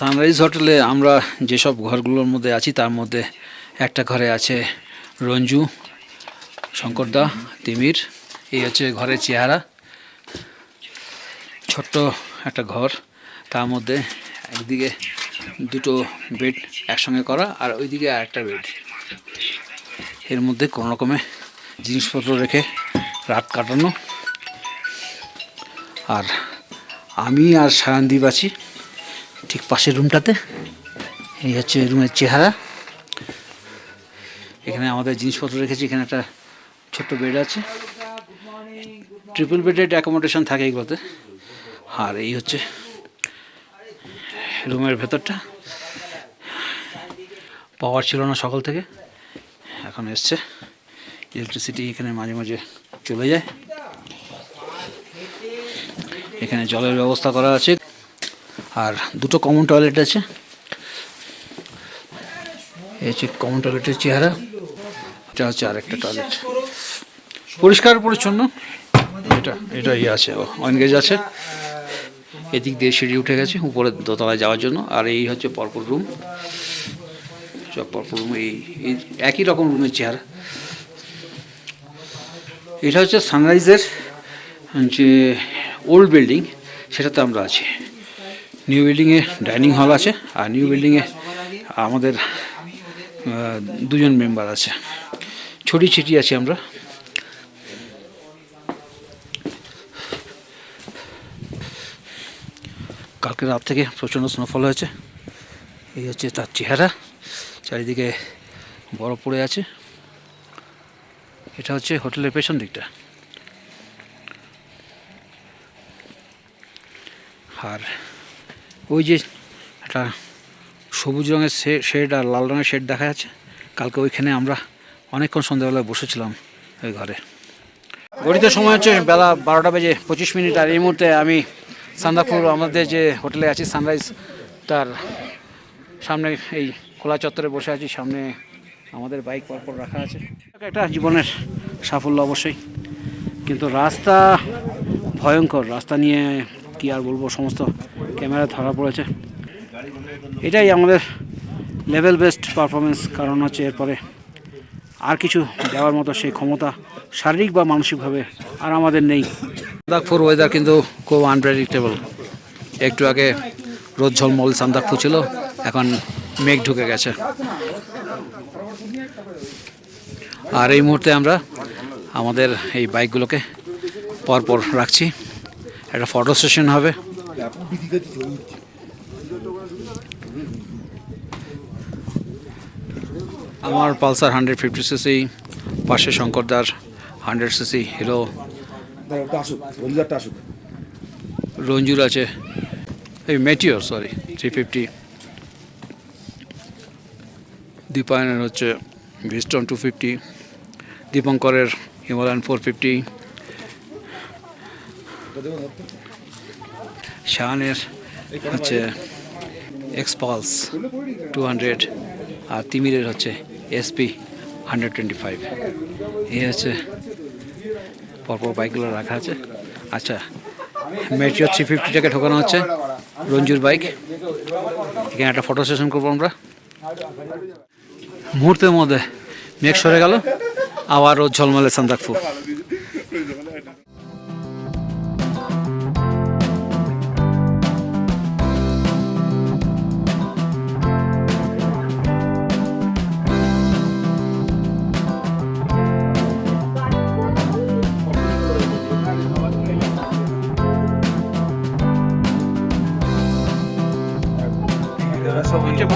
Sunrise হোটেলে আমরা যেসব ঘরগুলোর মধ্যে আছি তার মধ্যে একটা ঘরে আছে রঞ্জু, শঙ্করদা, তিমির। এই হচ্ছে ঘরের চেহারা, ছোট্ট একটা ঘর, তার মধ্যে একদিকে দুটো বেড একসঙ্গে করা আর ওইদিকে আর একটা বেড। এর মধ্যে কোনো রকমে জিনিসপত্র রেখে রাত কাটানো। আর আমি আর সায়নদীপ আছি ঠিক পাশের রুমটাতে। এই হচ্ছে রুমের চেহারা। এখানে আমাদের জিনিসপত্র রেখেছি। এখানে একটা ছোট্ট বেড আছে, ট্রিপল বেডেড অ্যাকোমোডেশন থাকে এইগুলোতে। আর এই হচ্ছে রুমের ভেতরটা। পাওয়ার ছিল না সকাল থেকে, এখন এসছে। ইলেকট্রিসিটি এখানে মাঝে মাঝে চলে যায়। এখানে জলের ব্যবস্থা করা আছে আর দুটো কমন টয়লেট আছে। এই হচ্ছে কমন টয়লেটের চেহারা। এটা হচ্ছে আরেকটা টয়লেট, পরিষ্কার পরিচ্ছন্ন। এটা আছে, অয়েনগেজ আছে। এদিক দিয়ে সিঁড়ি উঠে গেছে উপরে দোতলায় যাওয়ার জন্য। আর এই হচ্ছে পরপর রুম, সব পরপর রুম। এই একই রকম রুমের চেহারা। এটা হচ্ছে সানরাইজের যে ওল্ড বিল্ডিং, সেটাতে আমরা আছি। নিউ বিল্ডিংয়ে ডাইনিং হল আছে আর নিউ বিল্ডিংয়ে আমাদের দুজন মেম্বার আছে। ছড়িয়ে ছিটিয়ে আছি আমরা। কালকে রাত থেকে প্রচণ্ড স্নোফল হয়েছে। এই হচ্ছে তার চেহারা, চারিদিকে বরফ পড়ে আছে। এটা হচ্ছে হোটেলের পেছন দিকটা। আর ওই যে একটা সবুজ রঙের শেড আর লাল রঙের শেড দেখা যাচ্ছে, কালকে ওইখানে আমরা অনেকক্ষণ সন্ধ্যাবেলায় বসেছিলাম ওই ঘরে। ঘড়িতে সময় হচ্ছে বেলা 12:25। আর এই মুহূর্তে আমি সান্দাকফু আমাদের যে হোটেলে আছি সানরাইজ, তার সামনে এই খোলা চত্বরে বসে আছি। সামনে আমাদের বাইক পরপর রাখা আছে। একটা জীবনের সাফল্য অবশ্যই, কিন্তু রাস্তা ভয়ঙ্কর। রাস্তা নিয়ে কি আর বলবো, সমস্ত ক্যামেরা ধরা পড়েছে। এটাই আমাদের লেভেল বেস্ট পারফরমেন্স, কারণ হচ্ছে এরপরে আর কিছু দেওয়ার মতো সেই ক্ষমতা শারীরিক বা মানসিকভাবে আর আমাদের নেই। সান্দাকফুর ওয়েদার কিন্তু খুব আনপ্রেডিক্টেবল। একটু আগে রোদ ঝলমল সান্দাকফু ছিল, এখন মেঘ ঢুকে গেছে। আর এই মুহূর্তে আমরা আমাদের এই বাইকগুলোকে পরপর রাখছি, একটা ফটো সেশন হবে। আমার পালসার 150cc, পাশে শঙ্করদার 100cc হিরো, রঞ্জুর আছে এই মেটিওর 350, দীপায়নের হচ্ছে ভিস্টন 250, দীপঙ্করের হিমালয়ান 450, শাহানের হচ্ছে এক্সপালস 200, আর তিমিরের হচ্ছে SP 125। এই হচ্ছে পরপর বাইকগুলো রাখা আছে। আচ্ছা, মেটিওর 350টাকে ঢোকানো হচ্ছে, রঞ্জুর বাইক। এখানে একটা ফটো সেশন করবো আমরা। মুহূর্তের মধ্যে মেঘ সরে গেল, আবার রোদ ঝলমলে সান্দাকফু।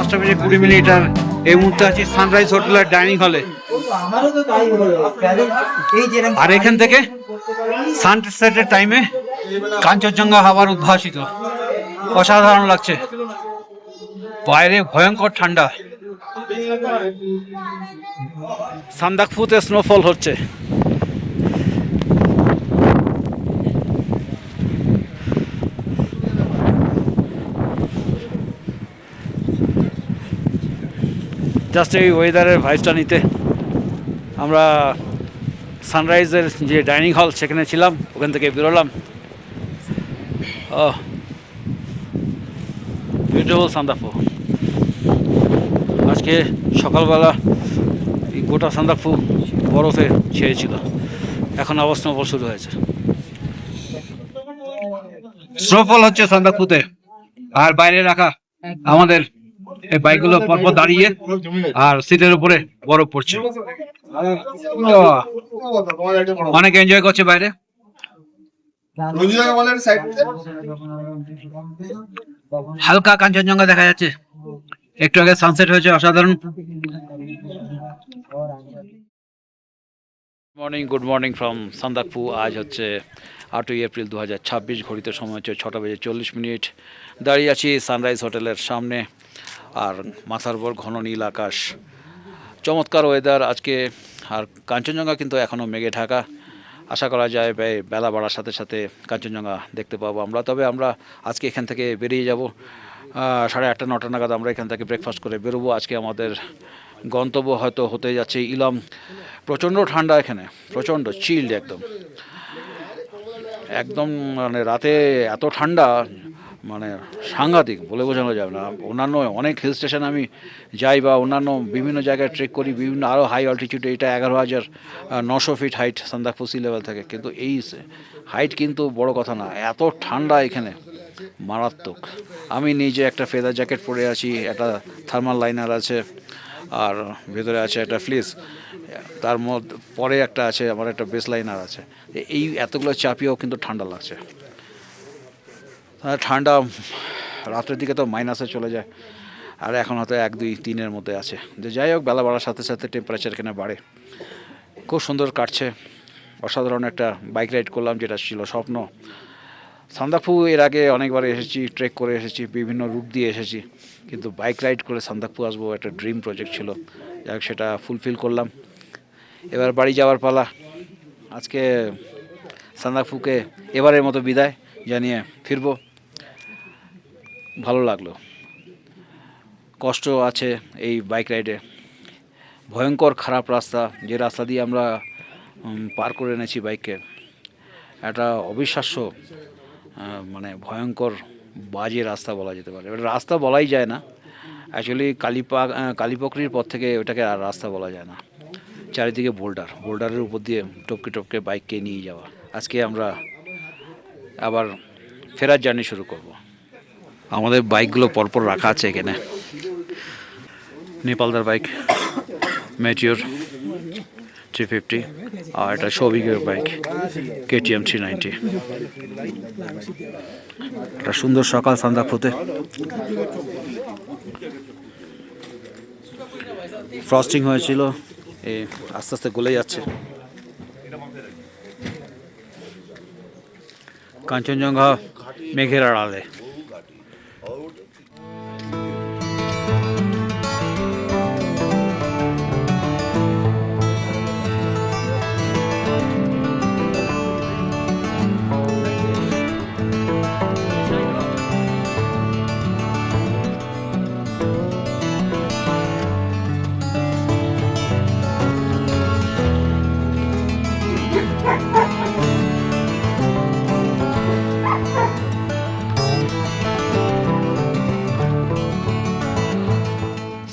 হচ্ছে 5:20 আর এই মুহূর্তে আছি সানরাইজ হোটেলের ডাইনিং হলে। আর এখান থেকে সানসেটের টাইমে কাঞ্চনজঙ্ঘা হাওয়ার উদ্ভাসিত, অসাধারণ লাগছে। বাইরে ভয়ঙ্কর ঠান্ডা। সান্দাকফুতে স্নোফল হচ্ছে। জাস্ট এই ওয়েদারের ভাইবটা নিতে আমরা সানরাইজের যে ডাইনিং হল সেখানে ছিলাম, ওখান থেকে বেরোলাম। বিউটিফুল সান্দাকফু। আজকে সকালবেলা এই গোটা সান্দাকফু বরফে ছেয়েছিল, এখন আবার স্নোফল শুরু হয়েছে। স্নোফল হচ্ছে সান্দাকফুতে, আর বাইরে রাখা আমাদের এই বাইকগুলো পরপর দাঁড়িয়ে আর সিটের উপরে বরফ পড়ছে। অনেক এনজয় করছে বাইরে। হালকা কাঞ্চনজঙ্ঘা দেখা যাচ্ছে, একটু আগে সানসেট হয়েছে, অসাধারণ। Morning, good morning from Sandakphu. আজ হচ্ছে 8ই এপ্রিল 2026, ঘড়িতে সময় হচ্ছে 6:40। দাঁড়িয়ে আছি সানরাইজ হোটেলের সামনে, আর মাথার উপর ঘন নীল আকাশ, চমৎকার ওয়েদার আজকে। আর কাঞ্চনজঙ্ঘা কিন্তু এখনও মেঘে ঢাকা। আশা করা যায় বেলা বাড়ার সাথে সাথে কাঞ্চনজঙ্ঘা দেখতে পাবো আমরা। তবে আমরা আজকে এখান থেকে বেরিয়ে যাব 8:30 9টা নাগাদ। আমরা এখান থেকে ব্রেকফাস্ট করে বেরোবো। আজকে আমাদের গন্তব্য হয়তো হতে যাচ্ছে ইলাম। প্রচণ্ড ঠান্ডা এখানে, প্রচণ্ড চিল্ড, একদম একদম মানে রাতে এত ঠান্ডা, মানে সাংঘাতিক, বলে বোঝানো যাবে না। অন্যান্য অনেক হিল স্টেশন আমি যাই বা অন্যান্য বিভিন্ন জায়গায় ট্রেক করি, বিভিন্ন আরও হাই অল্টিটিউডে। এটা 11,900 feet height Sandakphu sea level থেকে, কিন্তু এই হাইট কিন্তু বড় কথা না, এত ঠান্ডা এখানে, মারাত্মক। আমি নিজে একটা ফেদার জ্যাকেট পরে আছি, একটা থার্মাল লাইনার আছে, আর ভেতরে আছে একটা ফ্লিস, তার মধ্যে পরে একটা আছে আমার একটা বেস লাইনার আছে। এই এতগুলো চাপিয়েও কিন্তু ঠান্ডা লাগছে। ঠান্ডা রাতের দিকে তো মাইনাসে চলে যায়, আর এখন হয়তো 1 2 3-এর মধ্যে আছে। যে যাই হোক, বেলা বাড়ার সাথে সাথে টেম্পারেচার এখানে বাড়ে। খুব সুন্দর কাটছে, অসাধারণ একটা বাইক রাইড করলাম, যেটা ছিল স্বপ্ন। সান্দাকফু এর আগে অনেকবার এসেছি, ট্রেক করে এসেছি, বিভিন্ন রুট দিয়ে এসেছি, কিন্তু বাইক রাইড করে সান্দাকফু আসবো একটা ড্রিম প্রজেক্ট ছিল। যাই হোক, সেটা ফুলফিল করলাম। এবার বাড়ি যাওয়ার পালা। আজকে সান্দাকফুকে এবারের মতো বিদায় জানিয়ে ফিরবো। ভালো লাগলো। কষ্ট আছে এই বাইক রাইডে, ভয়ঙ্কর খারাপ রাস্তা, যে রাস্তা দিয়ে আমরা পার করে এনেছি বাইককে, একটা অবিশ্বাস্য মানে ভয়ঙ্কর বাজে রাস্তা বলা যেতে পারে। এটা রাস্তা বলাই যায় না অ্যাকচুয়ালি, কালীপকরির পর থেকে ওটাকে আর রাস্তা বলা যায় না। চারিদিকে বোল্ডারের উপর দিয়ে টপকে টপকে বাইককে নিয়ে যাওয়া। আজকে আমরা আবার ফেরার জার্নি শুরু করব। আমাদের বাইকগুলো পরপর রাখা আছে এখানে। নেপালদার বাইক ম্যাচিওর 350, আর এটা সৌভিকের বাইক KTM 390। একটা সুন্দর সকাল সান্দাকফুতে। ফ্রস্টিং হয়েছিল, আস্তে আস্তে গলে যাচ্ছে। কাঞ্চনজঙ্ঘা মেঘের আড়ালে।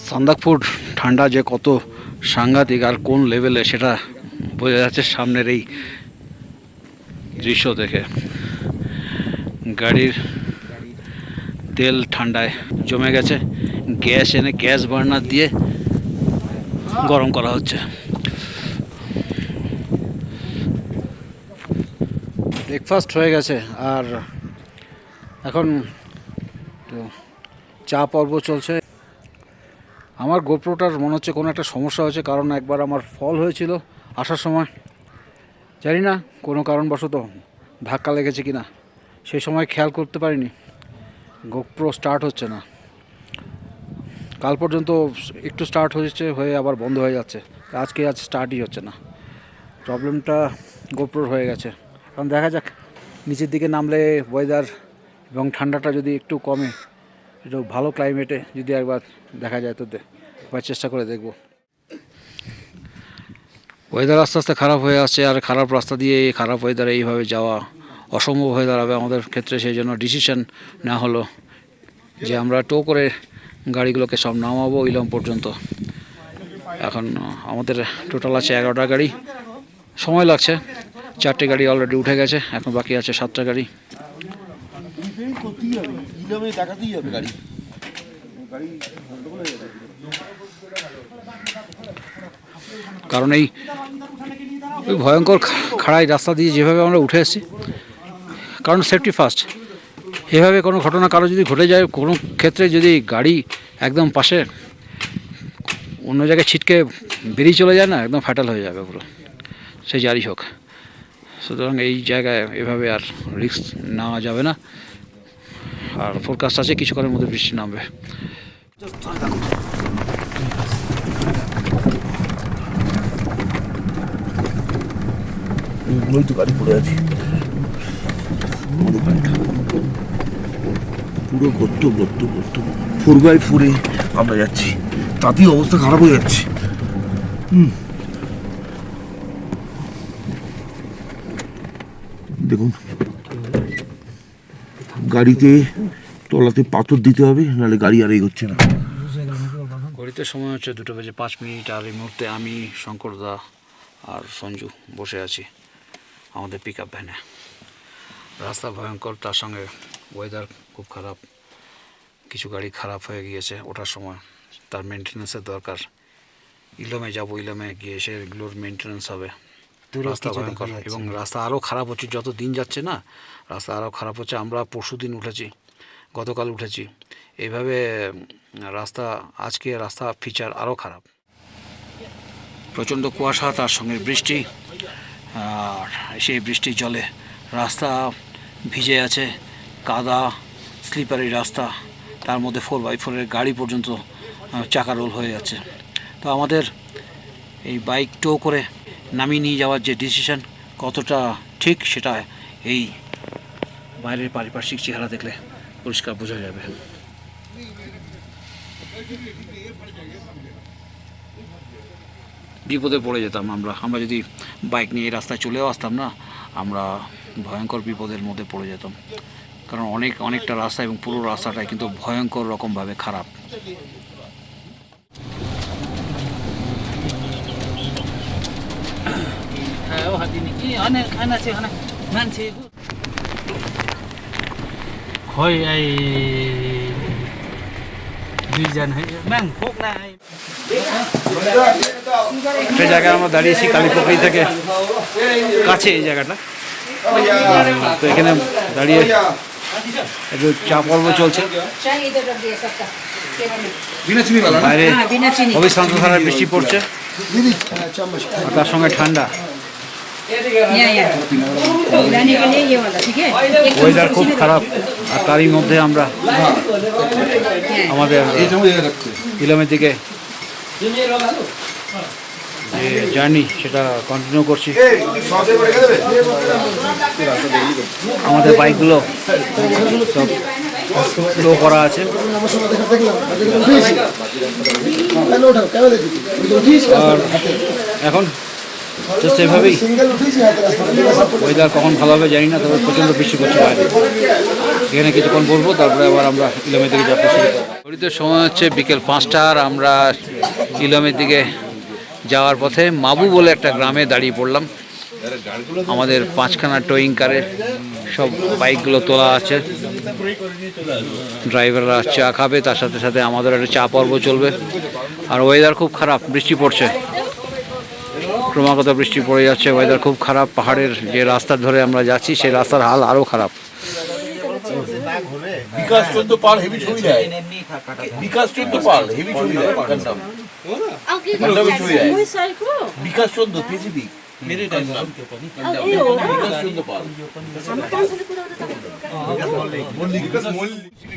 সান্দাকফুর ঠান্ডা যে কত সাংঘাতিক আর কোন লেভেলে, সেটা বোঝা যাচ্ছে সামনের এই দৃশ্য দেখে। গাড়ির তেল ঠান্ডায় জমে গেছে, গ্যাস এনে গ্যাস বার্নার দিয়ে গরম করা হচ্ছে। ব্রেকফাস্ট হয়ে গেছে, আর এখন চা পর্ব চলছে। আমার গোপ্রোটার মনে হচ্ছে কোনো একটা সমস্যা হয়েছে, কারণ একবার আমার ফল হয়েছিল আসার সময়, জানি না কোনো কারণবশত ধাক্কা লেগেছে কি না, সেই সময় খেয়াল করতে পারিনি। গোপ্রো স্টার্ট হচ্ছে না, কাল পর্যন্ত একটু স্টার্ট হয়ে আবার বন্ধ হয়ে যাচ্ছে। আজ স্টার্টই হচ্ছে না। প্রবলেমটা গোপ্রোর হয়ে গেছে। কারণ দেখা যাক, নিচের দিকে নামলে ওয়েদার এবং ঠান্ডাটা যদি একটু কমে, একটু ভালো ক্লাইমেটে যদি একবার দেখা যায় তো একবার চেষ্টা করে দেখব। ওয়েদার আস্তে আস্তে খারাপ হয়ে আসছে, আর খারাপ রাস্তা দিয়ে খারাপ ওয়েদারে এইভাবে যাওয়া অসম্ভব হয়ে দাঁড়াবে আমাদের ক্ষেত্রে। সেই জন্য ডিসিশন নেওয়া হলো যে আমরা টো করে গাড়িগুলোকে সব নামাবো ইলম পর্যন্ত। এখন আমাদের টোটাল আছে 11টা গাড়ি, সময় লাগছে। 4টে গাড়ি অলরেডি উঠে গেছে, এখন বাকি আছে 7টা গাড়ি। কারণ এই ওই ভয়ঙ্কর খাড়াই রাস্তা দিয়ে যেভাবে আমরা উঠে এসেছি, কারণ সেফটি ফার্স্ট। এভাবে কোনো ঘটনা কারো যদি ঘটে যায়, কোনো ক্ষেত্রে যদি গাড়ি একদম পাশে অন্য জায়গায় ছিটকে বেরিয়ে চলে যায় না, একদম ফ্যাটাল হয়ে যাবে পুরো, সে যারই হোক। সুতরাং এই জায়গায় এভাবে আর রিস্ক নেওয়া যাবে না। আর ফোরকাস্ট আছে কিছুক্ষণের মধ্যে বৃষ্টি নামবে। গাড়ি পড়ে আছে পুরো গর্ত গর্ত গর্ত। 4x4-এ আমরা যাচ্ছি, তাতেই অবস্থা খারাপ হয়ে যাচ্ছে। দেখুন, গাড়িতে তলাতে পাথর দিতে হবে, নাহলে গাড়ি আর এগোচ্ছে না। ঘড়িতে সময় হচ্ছে 2:05। আর এই মুহূর্তে আমি, শঙ্করদা আর সঞ্জু বসে আছি আমাদের পিক আপ ভ্যানে। রাস্তা ভয়ঙ্কর, তার সঙ্গে ওয়েদার খুব খারাপ। কিছু গাড়ি খারাপ হয়ে গিয়েছে ওঠার সময়, তার মেনটেন্যান্সের দরকার। ইলমে যাব, ইলমে গিয়ে সেগুলোর মেনটেন্যান্স হবে। রাস্তা ভয়ঙ্কর এবং রাস্তা আরও খারাপ হচ্ছে যত দিন যাচ্ছে না, রাস্তা আরও খারাপ হচ্ছে। আমরা পরশু দিন উঠেছি, গতকাল উঠেছি, এইভাবে রাস্তা আজকে রাস্তা ফিচার আরও খারাপ। প্রচণ্ড কুয়াশা, তার সঙ্গে বৃষ্টি, আর সেই বৃষ্টির জলে রাস্তা ভিজে আছে, কাদা, স্লিপারি রাস্তা, তার মধ্যে 4x4-এর গাড়ি পর্যন্ত চাকা রোল হয়ে যাচ্ছে। তো আমাদের এই বাইক টো করে নামিয়ে নিয়ে যাওয়ার যে ডিসিশন কতটা ঠিক, সেটা এই বাইরের পারিপার্শ্বিক চেহারা দেখলে পরিষ্কার বোঝা যাবে। বিপদে পড়ে যেতাম আমরা যদি বাইক নিয়ে এই রাস্তায় চলেও আসতাম না, আমরা ভয়ঙ্কর বিপদের মধ্যে পড়ে যেতাম। কারণ অনেকটা রাস্তা এবং পুরো রাস্তাটাই কিন্তু ভয়ঙ্কর রকমভাবে খারাপ। একটা জায়গায় আমরা দাঁড়িয়েছি কালীপুকুরি থেকে কাছে, এই জায়গাটা। তো এখানে দাঁড়িয়ে একটু চা পর্ব চলছে, বাইরে অবিশ্রান্ত ধারায় বৃষ্টি পড়ছে, তার সঙ্গে ঠান্ডা। ওয়েদার খুব খারাপ, আর তারই মধ্যে আমরা আমাদের ইলমের দিকে যে জার্নি সেটা কন্টিনিউ করছি। আমাদের বাইকগুলো সব স্লো করা আছে, আর এখন জাস্ট এভাবেই ওয়েদার কখন ভালো হবে জানি না, তবে প্রচণ্ড বৃষ্টি করছে বাইরে। এখানে কিছুক্ষণ বলবো, তারপরে আবার আমরা ইলমের দিকে যাত্রা শুরু করবো। ঘড়িতে সময় হচ্ছে বিকেল 5টা, আর আমরা ইলমের দিকে যাওয়ার পথে মাবু বলে একটা গ্রামে দাঁড়িয়ে পড়লাম। আমাদের 5খানা টোয়িং কারে সব বাইকগুলো তোলা আছে, ড্রাইভাররা চা খাবে, তার সাথে সাথে আমাদের একটা চা পর্ব চলবে। আর ওয়েদার খুব খারাপ, বৃষ্টি পড়ছে, ক্রমাগত বৃষ্টি পড়ে যাচ্ছে, ওয়েদার খুব খারাপ। পাহাড়ের যে রাস্তা ধরে আমরা যাচ্ছি সেই রাস্তার হাল আরও খারাপ। বিকাশ 14 পাল হেভি ছবি দেয়, বিকাশ 14 পাল হেভি ছবি দেয়, বিকাশ 14 পৃথিবী मेरे टाइम नाम বিকাশ 14 পাল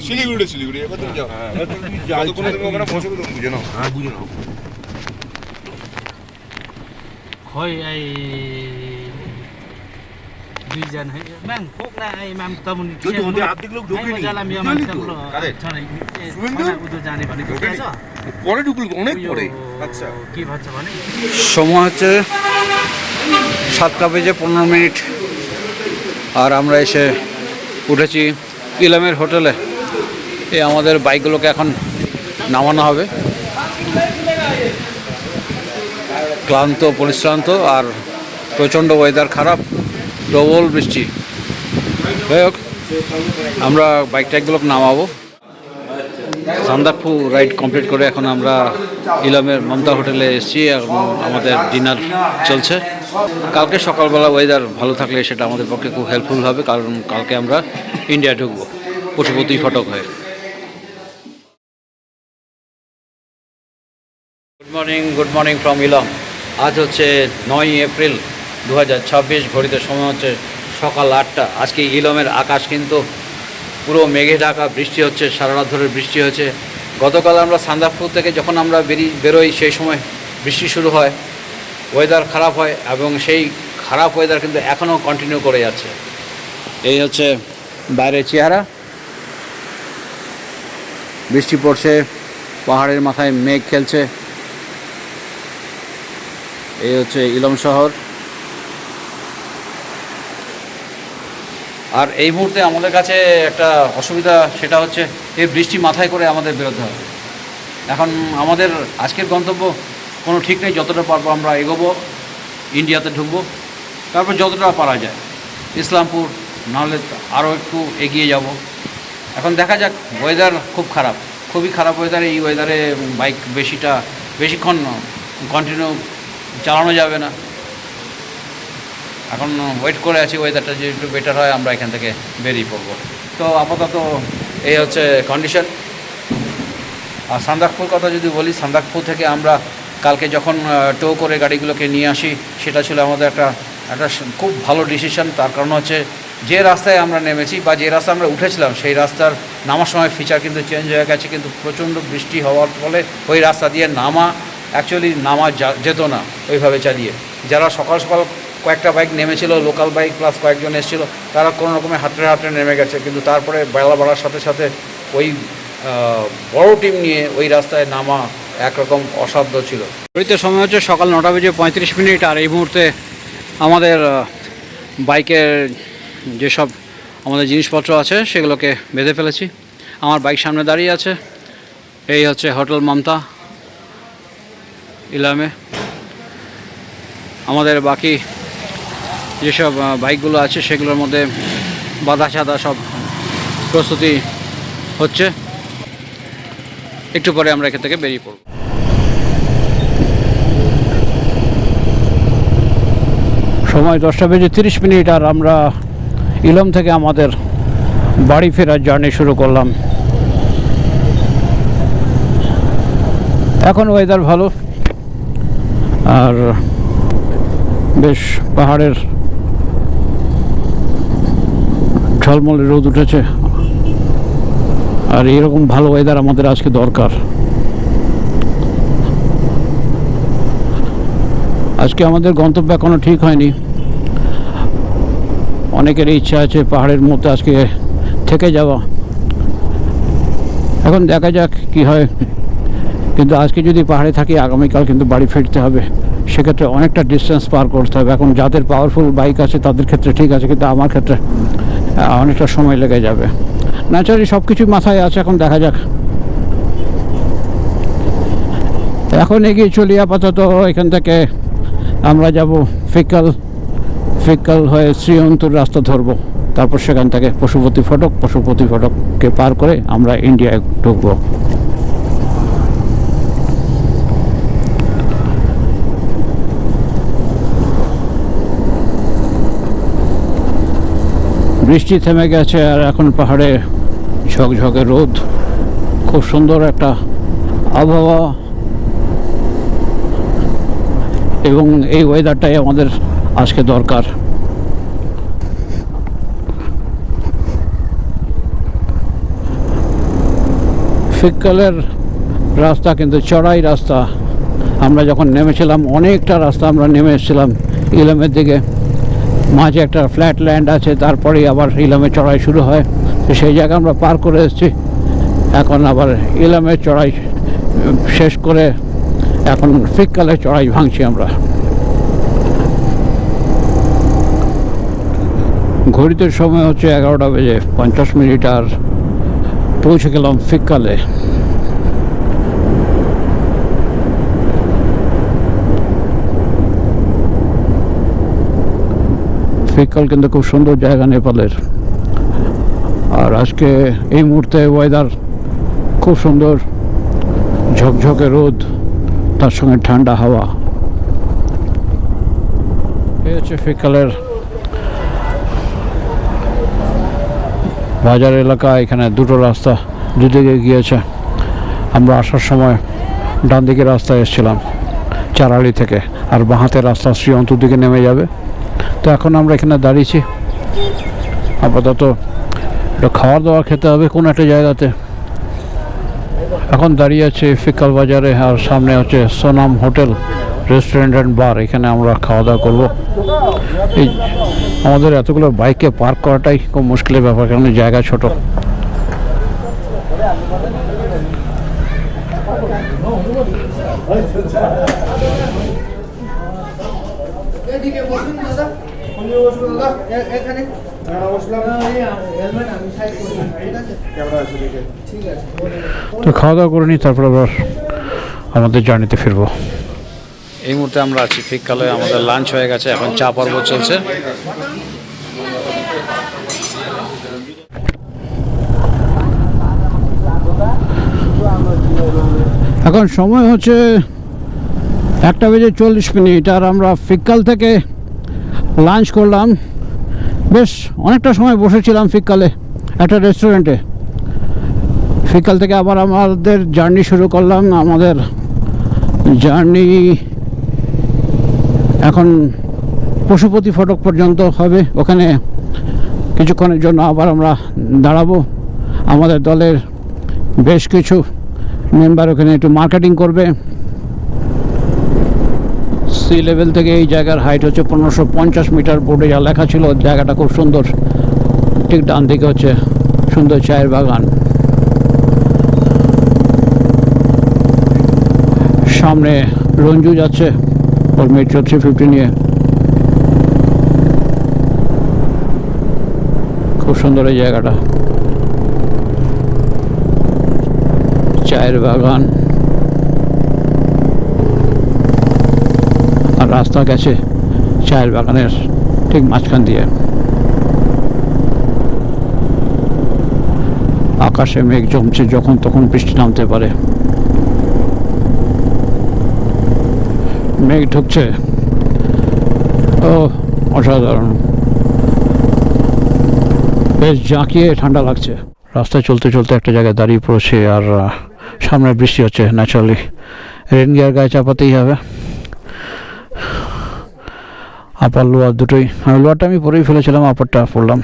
শিলিগুড়ি এবার তুমি যাও, এবার তুমি যাও, কোনো তুমি ওখানে বসে তুমি বুঝে নাও। হ্যাঁ বুঝে নাও। হয় এই দুইজন है मैम फोक ना आई मैम तब जो होते आप लोग ढोके नहीं जाला मिया मैम तब अरे उधर जाने वाले পরে ঢুকলো অনেক পরে। আচ্ছা কি ভাবছ মানে সময় হচ্ছে 7:15, আর আমরা এসে উঠেছি ইলমের হোটেলে। এই আমাদের বাইকগুলোকে এখন নামানো হবে। ক্লান্ত পরিশ্রান্ত আর প্রচণ্ড ওয়েদার খারাপ, প্রবল বৃষ্টি। যাই হোক, আমরা বাইক টাইকগুলোকে নামাবো। সান্দাকফু রাইড কমপ্লিট করে এখন আমরা ইলামের মমতা হোটেলে এসেছি এবং আমাদের ডিনার চলছে। কালকে সকালবেলা ওয়েদার ভালো থাকলে সেটা আমাদের পক্ষে খুব হেল্পফুল হবে, কারণ কালকে আমরা ইন্ডিয়া ঢুকবো পশুপতি ফটক হয়ে। Good morning from Ilam. আজ হচ্ছে 9 এপ্রিল 2026, ঘড়িতে সময় হচ্ছে সকাল 8টা। আজকে ইলামের আকাশ কিন্তু পুরো মেঘে ঢাকা, বৃষ্টি হচ্ছে, সারা রাত ধরে বৃষ্টি হয়েছে। গতকাল আমরা সান্দাকফু থেকে যখন আমরা বেরোই সেই সময় বৃষ্টি শুরু হয়, ওয়েদার খারাপ হয় এবং সেই খারাপ ওয়েদার কিন্তু এখনও কন্টিনিউ করে যাচ্ছে। এই হচ্ছে বাইরের চেহারা, বৃষ্টি পড়ছে, পাহাড়ের মাথায় মেঘ খেলছে। এই হচ্ছে ইলম শহর। আর এই মুহূর্তে আমাদের কাছে একটা অসুবিধা, সেটা হচ্ছে এই বৃষ্টি মাথায় করে আমাদের বেরোতে হবে। এখন আমাদের আজকের গন্তব্য কোনো ঠিক নেই, যতটা পারবো আমরা এগোবো, ইন্ডিয়াতে ঢুকবো, তারপর যতটা পারা যায় ইসলামপুর, নাহলে আরও একটু এগিয়ে যাব। এখন দেখা যাক, ওয়েদার খুব খারাপ, খুবই খারাপ ওয়েদার। এই ওয়েদারে বাইক বেশিক্ষণ কন্টিনিউ চালানো যাবে না। এখন ওয়েট করে আছি ওয়েদারটা যে একটু বেটার হয়, আমরা এখান থেকে বেরিয়ে পড়বো। তো আপাতত এই হচ্ছে কন্ডিশন। আর সান্দাকফুর কথা যদি বলি, সান্দাকফু থেকে আমরা কালকে যখন টো করে গাড়িগুলোকে নিয়ে আসি, সেটা ছিল আমাদের একটা খুব ভালো ডিসিশন। তার কারণ হচ্ছে যে রাস্তায় আমরা নেমেছি বা যে রাস্তায় আমরা উঠেছিলাম, সেই রাস্তার নামার সময় ফিচার কিন্তু চেঞ্জ হয়ে গেছে। কিন্তু প্রচণ্ড বৃষ্টি হওয়ার ফলে ওই রাস্তা দিয়ে নামা যেত না ওইভাবে চালিয়ে। যারা সকাল সকাল কয়েকটা বাইক নেমেছিল, লোকাল বাইক প্লাস কয়েকজন এসেছিল, তারা কোনো রকমে হাতড়ে নেমে গেছে। কিন্তু তারপরে বেলা বাড়ার সাথে সাথে ওই বড় টিম নিয়ে ওই রাস্তায় নামা একরকম অসাধ্য ছিল। ঘড়িতে সময় হচ্ছে সকাল 9:35। আর এই মুহূর্তে আমাদের বাইকের যেসব আমাদের জিনিসপত্র আছে সেগুলোকে বেঁধে ফেলেছি। আমার বাইক সামনে দাঁড়িয়ে আছে। এই হচ্ছে হোটেল মমতা ইলামে। আমাদের বাকি যেসব বাইকগুলো আছে সেগুলোর মধ্যে বাধা সাদা সব প্রস্তুতি হচ্ছে। একটু পরে আমরা এখান থেকে বেরিয়ে পড়ব। সময় 10:30। আর আমরা ইলম থেকে আমাদের বাড়ি ফেরার জার্নি শুরু করলাম। এখন ওয়েদার ভালো, আর বেশ পাহাড়ের ঝলমলে রোদ উঠেছে। আর এরকম ভালো ওয়েদার আমাদের আজকে দরকার। আজকে আমাদের গন্তব্য এখনো ঠিক হয়নি। অনেকের ইচ্ছা আছে পাহাড়ের মধ্যে আজকে থেকে যাওয়া। এখন দেখা যাক কি হয়। কিন্তু আজকে যদি পাহাড়ে থাকি, আগামীকাল কিন্তু বাড়ি ফিরতে হবে। সেক্ষেত্রে অনেকটা ডিস্টেন্স পার করতে হবে। এখন যাদের পাওয়ারফুল বাইক আছে তাদের ক্ষেত্রে ঠিক আছে, কিন্তু আমার ক্ষেত্রে অনেকটা সময় লেগে যাবে। ন্যাচারালি সব কিছু মাথায় আছে, এখন দেখা যাক। এখন এগিয়ে চলি। আপাতত এখান থেকে আমরা যাব ফিক্কাল হয়ে শ্রীঅন্তর রাস্তা ধরবো। তারপর সেখান থেকে পশুপতি ফটককে পার করে আমরা ইন্ডিয়ায় ঢুকবো। বৃষ্টি থেমে গেছে, আর এখন পাহাড়ে ঝকঝকে রোদ। খুব সুন্দর একটা আবহাওয়া, এবং এই ওয়েদারটাই আমাদের আজকে দরকার। ফিক্কালের রাস্তা কিন্তু চড়াই রাস্তা। আমরা যখন নেমেছিলাম অনেকটা রাস্তা আমরা নেমে এসেছিলাম ইলামের দিকে। মাঝে একটা ফ্ল্যাট ল্যান্ড আছে, তারপরেই আবার ইলামে চড়াই শুরু হয়। তো সেই জায়গা আমরা পার করে এসেছি। এখন আবার ইলামের চড়াই শেষ করে এখন ফিক্কালের চড়াই ভাঙছি আমরা। ঘড়িতে সময় হচ্ছে 11:50। আর পৌঁছে গেলাম ফিককালে। ফিককাল কিন্তু খুব সুন্দর জায়গা নেপালের। আর আজকে এই মুহূর্তে ওয়েদার খুব সুন্দর, ঝকঝকে রোদ, তার সঙ্গে ঠান্ডা হাওয়া। এই হচ্ছে ফিককালের বাজার এলাকা। এখানে দুটো রাস্তা, দুদিকে গিয়েছে। আমরা আসার সময় ডান দিকে রাস্তায় এসেছিলাম চারালি থেকে, আর বাঁ হাতের রাস্তা শ্রীঅন্তর দিকে নেমে যাবে। তো এখন আমরা এখানে দাঁড়িয়েছি, আপাতত একটু খাওয়ার দাওয়া খেতে হবে কোনো একটা জায়গাতে। এখন দাঁড়িয়ে আছে ফিককাল বাজারে, আর সামনে হচ্ছে Sonam hotel restaurant and bar. এখানে আমরা খাওয়া দাওয়া করবো। এই আমাদের এতগুলো বাইককে পার্ক করাটাই খুব মুশকিলের ব্যাপার, কারণ জায়গা ছোট। তো খাওয়া দাওয়া করে নিই, তারপর আবার আমাদের জার্নিতে ফিরবো। এই মুহূর্তে আমরা আছি ফিককালে, আমাদের লাঞ্চ হয়ে গেছে, এখন চা পর্ব চলছে। এখন সময় হচ্ছে 1:40, আর আমরা ফিককাল থেকে লাঞ্চ করলাম। বেশ অনেকটা সময় বসেছিলাম ফিককালে একটা রেস্টুরেন্টে। ফিককাল থেকে আবার আমাদের জার্নি শুরু করলাম। আমাদের জার্নি এখন পশুপতি ফটক পর্যন্ত হবে। ওখানে কিছুক্ষণের জন্য আবার আমরা দাঁড়াবো। আমাদের দলের বেশ কিছু মেম্বার ওখানে একটু মার্কেটিং করবে। সি লেভেল থেকে এই জায়গার হাইট হচ্ছে 1550 মিটার। বোর্ডে যা লেখা ছিল, জায়গাটা খুব সুন্দর। ঠিক ডান দিকে হচ্ছে সুন্দর চায়ের বাগান, সামনে রঞ্জু যাচ্ছে ওর মেট্রো 350 নিয়ে। খুব সুন্দর এই জায়গাটা, চায়ের বাগান, আর রাস্তা গেছে চায়ের বাগানের ঠিক মাঝখান দিয়ে। আকাশে মেঘ জমছে, যখন তখন বৃষ্টি নামতে পারে। মেঘ ঢুকছে, ও অসাধারণ, বেশ জাঁকিয়ে ঠান্ডা লাগছে। রাস্তায় চলতে চলতে একটা জায়গায় দাঁড়িয়ে পড়েছে, আর সামনে বৃষ্টি হচ্ছে। ন্যাচারালি রেন গিয়ার গায়ে চাপাতেই হবে। আপার লোয়ার দুটোই, লোয়ারটা আমি পরেই ফেলেছিলাম, আপারটা পড়লাম।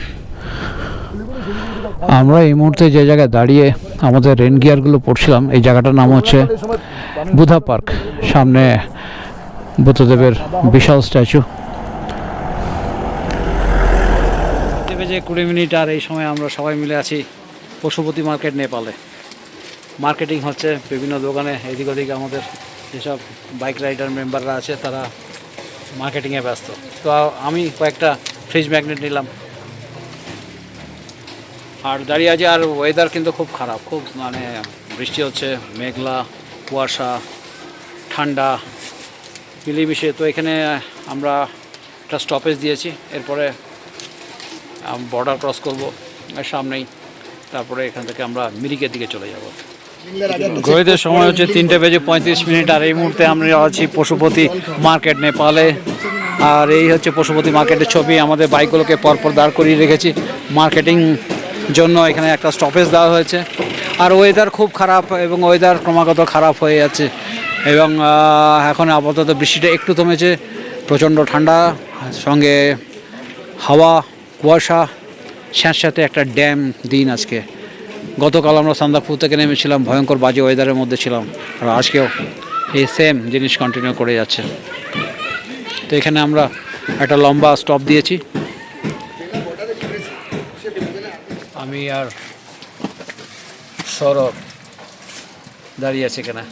আমরা এই মুহূর্তে যে জায়গায় দাঁড়িয়ে আমাদের রেন গিয়ারগুলো পড়ছিলাম, এই জায়গাটার নাম হচ্ছে বুধা পার্ক। সামনে বুদ্ধদেবের বিশাল স্ট্যাচু। 20 আর এই সময় আমরা সবাই মিলে আছি পশুপতি মার্কেট নেপালে। মার্কেটিং হচ্ছে বিভিন্ন দোকানে, এদিক ওদিক আমাদের যেসব বাইক রাইডার মেম্বাররা আছে তারা মার্কেটিংয়ে ব্যস্ত। তো আমি কয়েকটা ফ্রিজ ম্যাগনেট নিলাম আর দাঁড়িয়ে আছি। আর ওয়েদার কিন্তু খুব খারাপ, খুব মানে বৃষ্টি হচ্ছে, মেঘলা, কুয়াশা, ঠান্ডা মিলেমিশে। তো এখানে আমরা একটা স্টপেজ দিয়েছি, এরপরে বর্ডার ক্রস করবো আর সামনেই, তারপরে এখান থেকে আমরা মিরিকের দিকে চলে যাব। ঘড়িতে সময় হচ্ছে 3:35, আর এই মুহূর্তে আমরা আছি পশুপতি মার্কেট নেপালে। আর এই হচ্ছে পশুপতি মার্কেটের ছবি। আমাদের বাইকগুলোকে পরপর দাঁড় করিয়ে রেখেছি মার্কেটিং জন্য। এখানে একটা স্টপেজ দেওয়া হয়েছে। আর ওয়েদার খুব খারাপ, এবং ওয়েদার ক্রমাগত খারাপ হয়ে যাচ্ছে। এবং এখন আপাতত বৃষ্টিটা একটু থেমেছে, প্রচণ্ড ঠান্ডা, সঙ্গে হাওয়া, কুয়াশা, স্যাঁতস্যাঁতে একটা ড্যাম দিন আজকে। গতকাল আমরা সান্দাকফু থেকে নেমেছিলাম, ভয়ঙ্কর বাজে ওয়েদারের মধ্যে ছিলাম, আর আজকেও এই সেম জিনিস কন্টিনিউ করে যাচ্ছে। তো এখানে আমরা একটা লম্বা স্টপ দিয়েছি, আমি আর সৌরভ দাঁড়িয়ে আছে এখানে।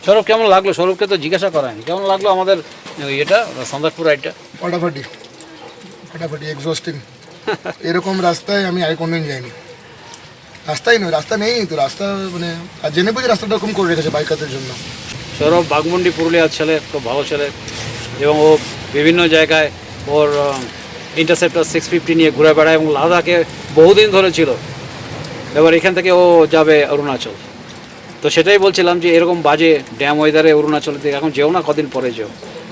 সৌরভ কেমন লাগলো? সৌরভকে তো জিজ্ঞাসা করায়নি, কেমন লাগলো আমাদের এটা সান্দাকফু রাইডটা? ফাটাফাটি এক্সস্টিং। এরকম রাস্তায় আমি আর কোনোদিন যাইনি। রাস্তাই নয়, রাস্তা নেই তো, রাস্তা মানে আর জেনে বুঝে রাস্তাটা এরকম করে রেখেছে বাইকারদের জন্য। সৌরভ বাঘমুন্ডি পুরুলিয়ার ছেলে, খুব ভালো ছেলে, এবং ও বিভিন্ন জায়গায় ওর ইন্টারসেপ্টার 650 নিয়ে ঘুরে বেড়ায় এবং লাদাখে বহুদিন ধরে ছিল। এবার এখান থেকে ও যাবে অরুণাচল। তো সেটাই বলছিলাম যে এরকম বাজে ড্যাম ওয়েদারে অরুণাচলের দিকে এখন যেও না, কদিন পরে যেও।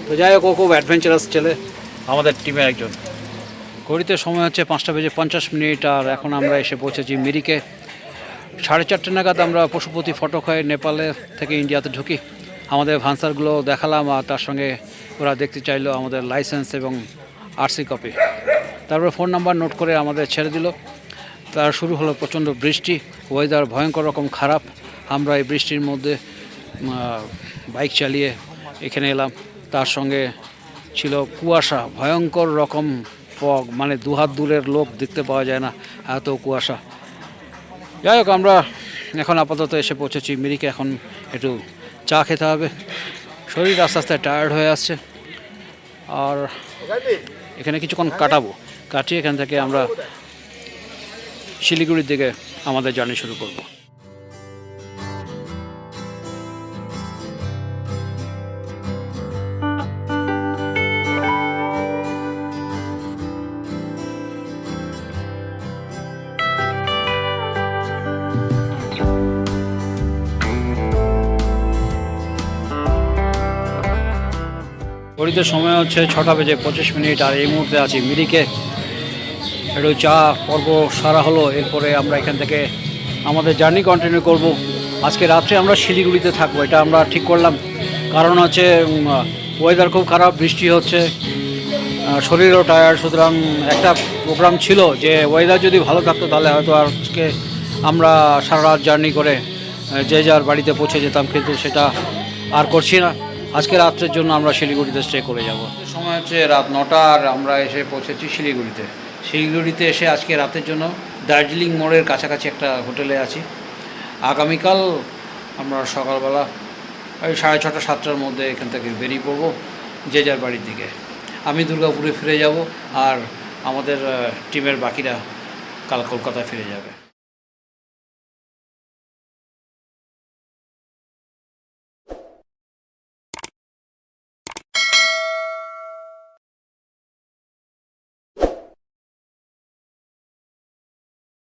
তো যাই হোক, ও খুব অ্যাডভেঞ্চারাস ছেলে, আমাদের টিমের একজন। ঘড়িতে সময় হচ্ছে 5:50 আর এখন আমরা এসে পৌঁছেছি মিরিকে। 4:30 নাগাদ আমরা পশুপতি ফটক হয়ে নেপালে থেকে ইন্ডিয়াতে ঢুকি। আমাদের ভান্সারগুলো দেখালাম আর তার সঙ্গে ওরা দেখতে চাইলো আমাদের লাইসেন্স এবং আরসি কপি। তারপরে ফোন নাম্বার নোট করে আমাদের ছেড়ে দিল। তার শুরু হলো প্রচণ্ড বৃষ্টি, ওয়েদার ভয়ঙ্কর রকম খারাপ। আমরা এই বৃষ্টির মধ্যে বাইক চালিয়ে এখানে এলাম। তার সঙ্গে ছিল কুয়াশা, ভয়ঙ্কর রকম ফগ, মানে দুহাত দূরের লোক দেখতে পাওয়া যায় না, এত কুয়াশা। যাই হোক, আমরা এখন আপাতত এসে পৌঁছেছি মিরিকে। এখন একটু চা খেতে হবে, শরীর আস্তে আস্তে টায়ার্ড হয়ে আসছে। আর এখানে কিছুক্ষণ কাটিয়ে এখান থেকে আমরা শিলিগুড়ির দিকে আমাদের জার্নি শুরু করব। ঘড়িতে সময় হচ্ছে 6:25 আর এই মুহূর্তে আছি মিরিকে। একটু চা পর্ব সারা হলো, এরপরে আমরা এখান থেকে আমাদের জার্নি কন্টিনিউ করব। আজকে রাত্রে আমরা শিলিগুড়িতে থাকবো, এটা আমরা ঠিক করলাম। কারণ হচ্ছে ওয়েদার খুব খারাপ, বৃষ্টি হচ্ছে, শরীরও টায়ার্ড। সুতরাং একটা প্রোগ্রাম ছিল যে ওয়েদার যদি ভালো থাকতো তাহলে হয়তো আজকে আমরা সারা রাত জার্নি করে যে যার বাড়িতে পৌঁছে যেতাম, কিন্তু সেটা আর করছি না। আজকে রাত্রের জন্য আমরা শিলিগুড়িতে স্টে করে যাব। সময় হচ্ছে রাত 9টা আর আমরা এসে পৌঁছেছি শিলিগুড়িতে এসে আজকে রাতের জন্য দার্জিলিং মোড়ের কাছাকাছি একটা হোটেলে আছি। আগামীকাল আমরা সকালবেলা ওই 6:30 7টার মধ্যে এখান থেকে বেরিয়ে পড়বো যে যার বাড়ির দিকে। আমি দুর্গাপুরে ফিরে যাব আর আমাদের টিমের বাকিরা কাল কলকাতায় ফিরে যাবে।